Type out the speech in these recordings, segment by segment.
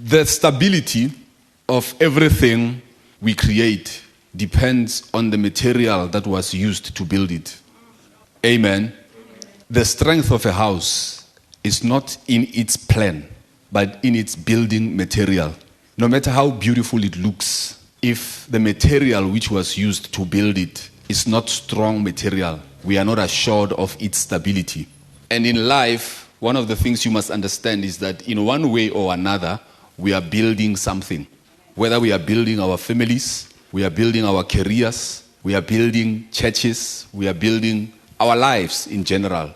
The stability of everything we create depends on the material that was used to build it. Amen. The strength of a house is not in its plan, but in its building material. No matter how beautiful it looks, if the material which was used to build it is not strong material, we are not assured of its stability. And in life, one of the things you must understand is that in one way or another, we are building something. Whether we are building our families, we are building our careers, we are building churches, we are building our lives in general.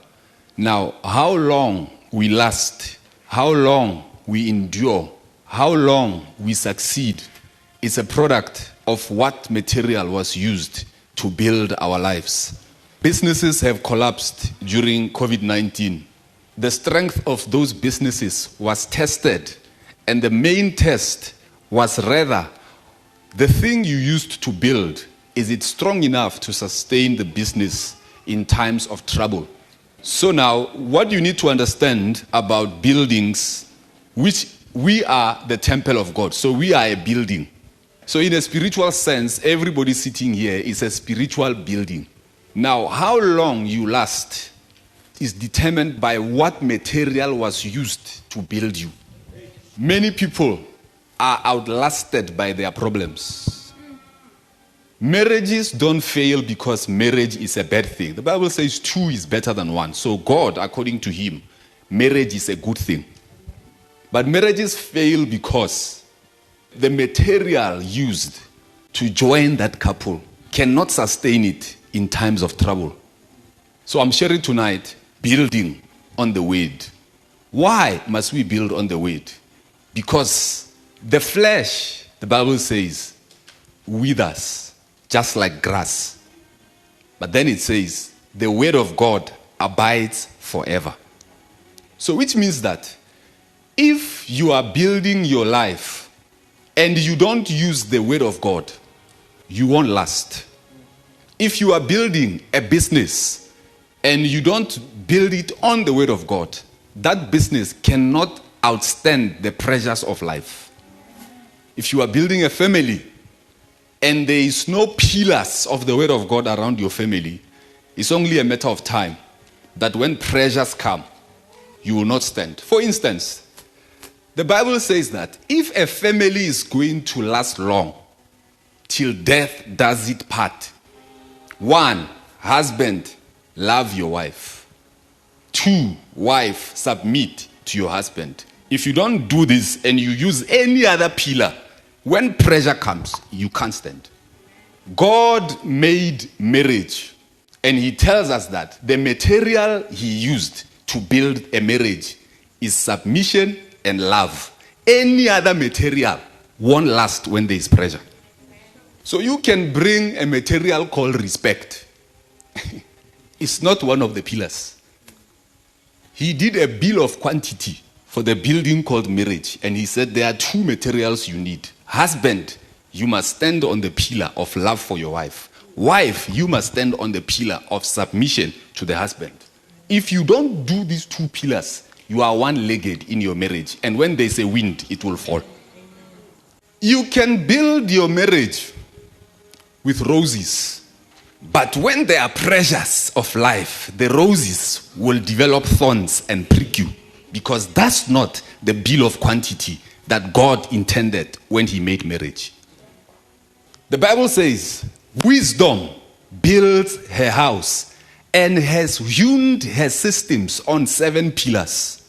Now, how long we last, how long we endure, how long we succeed is a product of what material was used to build our lives. Businesses have collapsed during COVID-19. The strength of those businesses was tested, and the main test was rather the thing you used to build, is it strong enough to sustain the business in times of trouble? So now, what you need to understand about buildings, which we are the temple of God. So we are a building. So in a spiritual sense, everybody sitting here is a spiritual building. Now, how long you last is determined by what material was used to build you. Many people are outlasted by their problems. Marriages don't fail because marriage is a bad thing. The Bible says 2 is better than 1. So God, according to him, marriage is a good thing. But marriages fail because the material used to join that couple cannot sustain it in times of trouble. So I'm sharing tonight, building on the word. Why must we build on the word? Because the flesh, the Bible says, withers just like grass. But then it says, the word of God abides forever. So which means that if you are building your life and you don't use the word of God, you won't last. If you are building a business and you don't build it on the word of God, that business cannot outstand the pressures of life. If you are building a family and there is no pillars of the word of God around your family, it's only a matter of time that when pressures come, you will not stand. For instance, the Bible says that if a family is going to last long, till death does it part. 1, husband, love your wife. 2, wife, submit to your husband. If you don't do this and you use any other pillar, when pressure comes, you can't stand. God made marriage, and he tells us that the material he used to build a marriage is submission and love. Any other material won't last when there is pressure. So you can bring a material called respect. It's not one of the pillars. He did a bill of quantity for the building called marriage, and he said there are 2 materials you need. Husband, you must stand on the pillar of love for your wife. Wife, you must stand on the pillar of submission to the husband. If you don't do these 2 pillars, you are one-legged in your marriage, and when there's a wind, it will fall. You can build your marriage with roses, but when there are pressures of life, the roses will develop thorns and prick you, because that's not the bill of quantity that God intended when he made marriage. The Bible says, wisdom builds her house and has hewn her systems on 7 pillars.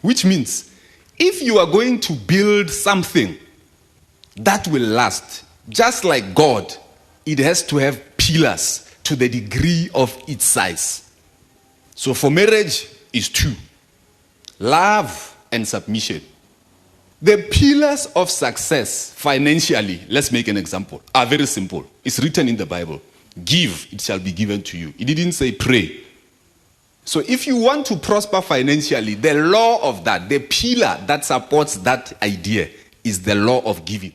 Which means, if you are going to build something that will last, just like God, it has to have pillars to the degree of its size. So for marriage is 2. Love and submission. The pillars of success financially, let's make an example, are very simple. It's written in the Bible. Give, it shall be given to you. It didn't say pray. So if you want to prosper financially, the law of that, the pillar that supports that idea is the law of giving.